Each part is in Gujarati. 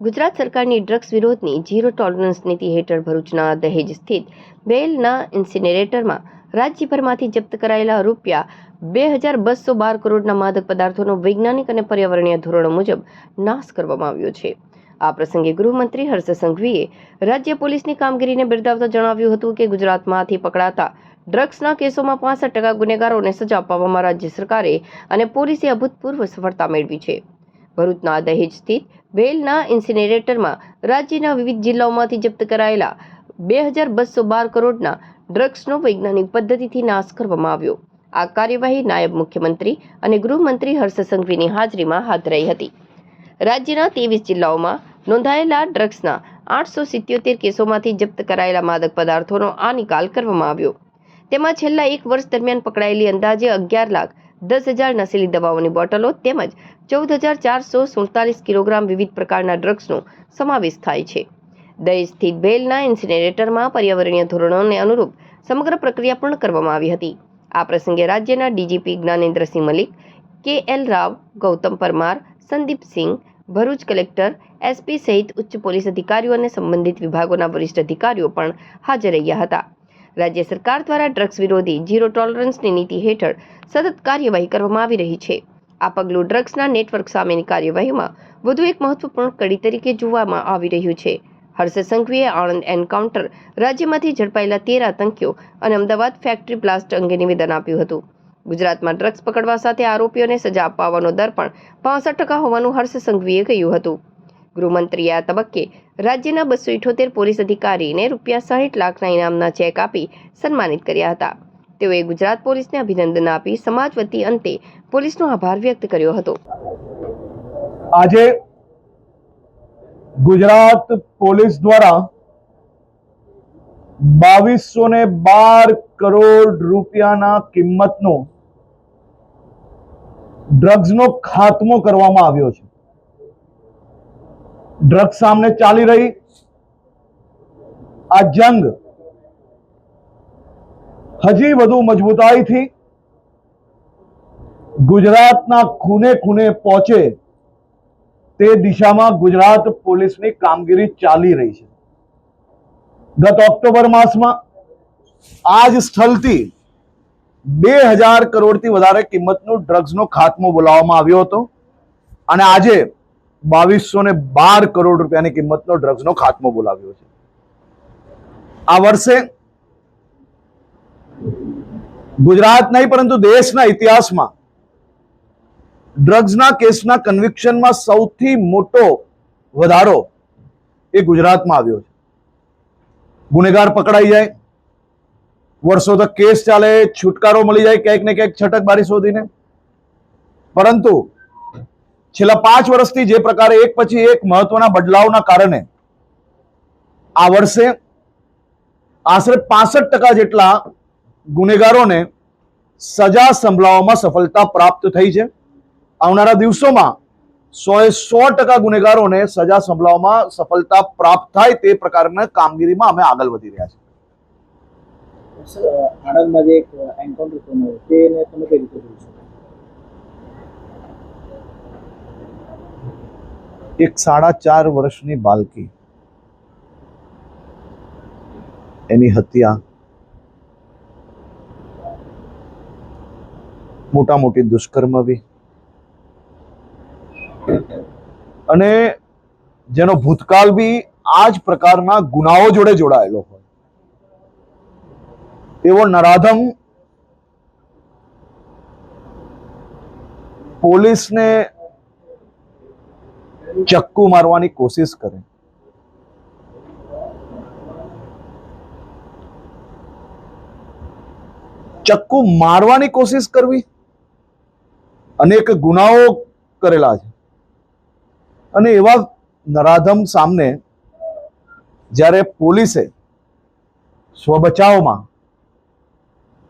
ગુજરાત સરકારની ડ્રગ્સ વિરોધની ઝીરો ટોલરન્સ નીતિ હેઠળ ભરૂચના દહેજ સ્થિત બેલના ઇન્સિનેરેટરમાં રાજ્યભરમાંથી જપ્ત કરાયેલા ₹2212 કરોડના માદક પદાર્થોનો વૈજ્ઞાનિક અને પર્યાવરણીય ધોરણો મુજબ નાશ કરવામાં આવ્યો છે. આ પ્રસંગે ગૃહમંત્રી હર્ષ સંઘવીએ રાજ્ય પોલીસની કામગીરીને બિરદાવતા જણાવ્યું હતું કે ગુજરાતમાંથી પકડાતા ડ્રગ્સના કેસોમાં 65% ગુનેગારોને સજા અપાવવામાં રાજ્ય સરકારે અને પોલીસે અભૂતપૂર્વ સફળતા મેળવી છે. ભરૂચના દહેજ સ્થિત બેલના ઇન્સિનેરેટરમાં રાજ્યના વિવિધ જિલ્લાઓમાંથી જપ્ત કરાયેલા 2212 કરોડના ડ્રગ્સનો વૈજ્ઞાનિક પદ્ધતિથી નાશ કરવામાં આવ્યો. આ કાર્યવાહી નાયબ મુખ્યમંત્રી અને ગૃહમંત્રી હર્ષ સંઘવીની હાજરીમાં હાથ ધરાઈ હતી. રાજ્યના 23 જિલ્લાઓમાં નોંધાયેલા ડ્રગ્સના 877 કેસોમાંથી જપ્ત કરાયેલા માદક પદાર્થોનો આ નિકાલ કરવામાં આવ્યો. તેમાં છેલ્લા 1 વર્ષ દરમિયાન પકડાયેલી અંદાજે 11,10,000 નશીલી દવાઓની બોટલો તેમજ 14,447 કિલોગ્રામ વિવિધ પ્રકારના ડ્રગ્સનો સમાવેશ થાય છે. દહેજ સ્થિત બેલના ઇન્સિનેરેટરમાં પર્યાવરણીય ધોરણોને અનુરૂપ સમગ્ર પ્રક્રિયા પૂર્ણ કરવામાં આવી હતી. આ પ્રસંગે રાજ્યના DGP Gyanendrasinh Malik, K L. Rao, Gautam Parmar, Sandeepsinh, Bharuch collector, SP સહિત ઉચ્ચ પોલીસ અધિકારીઓ અને સંબંધિત વિભાગોના વરિષ્ઠ અધિકારીઓ પણ હાજર રહ્યા હતા. રાજ્ય સરકાર દ્વારા ડ્રગ્સ વિરોધી ઝીરો ટોલરન્સની નીતિ હેઠળ સતત કાર્યવાહી કરવામાં આવી રહી છે. આ પગલું ડ્રગ્સના નેટવર્ક સામેની કાર્યવાહીમાં વધુ એક મહત્વપૂર્ણ કડી તરીકે જોવામાં આવી રહ્યું છે. હર્ષ સંઘવીએ આણંદ એન્કાઉન્ટર, રાજ્યમાંથી ઝડપાયેલા 13 આતંકીઓ અને અમદાવાદ ફેક્ટરી બ્લાસ્ટ અંગે નિવેદન આપ્યું હતું. ગુજરાતમાં ડ્રગ્સ પકડવા સાથે આરોપીઓને સજા અપાવવાનો દર પણ 65% હોવાનું હર્ષ સંઘવીએ કહ્યું હતું. ગૃહમંત્રીએ આ તબક્કે રાજ્યના 278 પોલીસ અધિકારીને ₹60 લાખના ઇનામના ચેક આપી સન્માનિત કર્યા હતા. તેઓએ ગુજરાત પોલીસને અભિનંદન આપી સમાજ વતી અંતે પોલીસનો આભાર વ્યક્ત કર્યો હતો. આજે ગુજરાત પોલીસ દ્વારા ₹2212 કરોડ કિંમતનો ડ્રગ્સનો ખાત્મો કરવામાં આવ્યો છે. ડ્રગ્સ સામે ચાલી રહી આ જંગ હજી વધુ મજબૂતાઈથી ગુજરાતના ખૂણે ખૂણે પહોંચે તે દિશામાં ગુજરાત પોલીસની કામગીરી ચાલી રહી છે. ગત ઓક્ટોબર માસમાં આ જ સ્થળથી 2000 કરોડથી વધારે કિંમતનો ડ્રગ્સનો ખાત્મો બોલાવવામાં આવ્યો હતો અને આજે 2212 કરોડ રૂપિયાની કિંમતનો ડ્રગ્સનો ખાત્મો બોલાવ્યો છે. આ વર્ષે ગુજરાત નહીં પરંતુ દેશના ઇતિહાસમાં ડ્રગ્સના કેસના કન્વિક્શનમાં સૌથી મોટો વધારો એ ગુજરાતમાં આવ્યો છે. ગુનેગાર પકડાઈ જાય, વર્ષો તક કેસ ચાલે, છુટકારો મળી જાય ક્યાંક ને ક્યાંક છટકબારી શોધીને, પરંતુ છેલ્લા 5 વર્ષથી જે પ્રકારે એક પછી એક મહત્વના બદલાવના કારણે આ વર્ષે આશરે 65% જેટલા ગુનેગારોને સજા સંભળાવવામાં સફળતા પ્રાપ્ત થઈ છે. આવનારા દિવસોમાં 100% ગુનેગારોને સજા સંભળાવવામાં સફળતા પ્રાપ્ત થાય તે પ્રકારના કામગીરીમાં અમે આગળ વધી રહ્યા છીએ. આણંદમાં જે એક એન્કાઉન્ટર થયું તેને તમે કઈ રીતે જોઈ શકો? એક 4.5 વર્ષની બાળકી, એની હત્યા, મોટા મોટી દુષ્કર્મ બી, અને જેનો ભૂતકાળ બી આ જ પ્રકારના ગુનાઓ જોડે જોડાયેલો હોય એવો નરાધમ પોલીસને ચક્કુ મારવાની કોશિશ કરે, ચક્કુ મારવાની કોશિશ કરવી, અનેક ગુનાઓ કરેલા છે અને એવા નરાધમ સામે જ્યારે પોલીસે સ્વબચાવમાં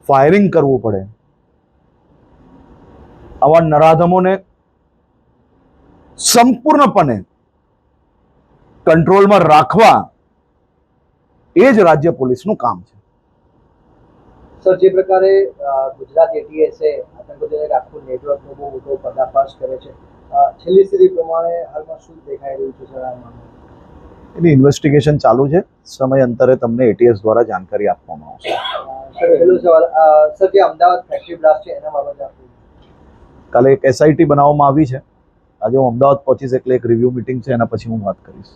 ફાયરિંગ કરવું પડે, આવા નરાધમોને સંપૂર્ણપણે કંટ્રોલમાં રાખવા એ જ રાજ્ય પોલીસનું કામ છે. સર, જે પ્રકારે ગુજરાત એટીએસે આતંકવાદીઓના આખું નેટવર્કનો બહુ મોટો પર્દાફાશ કર્યો છે, છેલ્લી સ્થિતિ પ્રમાણે હાલમાં શું દેખાઈ રહ્યું છે સર આ મામલે? એની ઇન્વેસ્ટિગેશન ચાલુ છે. સમય અંતરે તમને એટીએસ દ્વારા જાણકારી આપવામાં આવશે. સર પહેલો સવાલ સર જે અમદાવાદ ફેક્ટરી બ્લાસ્ટ છે એના બાબતે આપનું કાલે એક એસઆઈટી બનાવવામાં આવી છે. આજે હું અમદાવાદ પહોંચીશ એટલે એક રિવ્યુ મિટિંગ છે, એના પછી હું વાત કરીશ.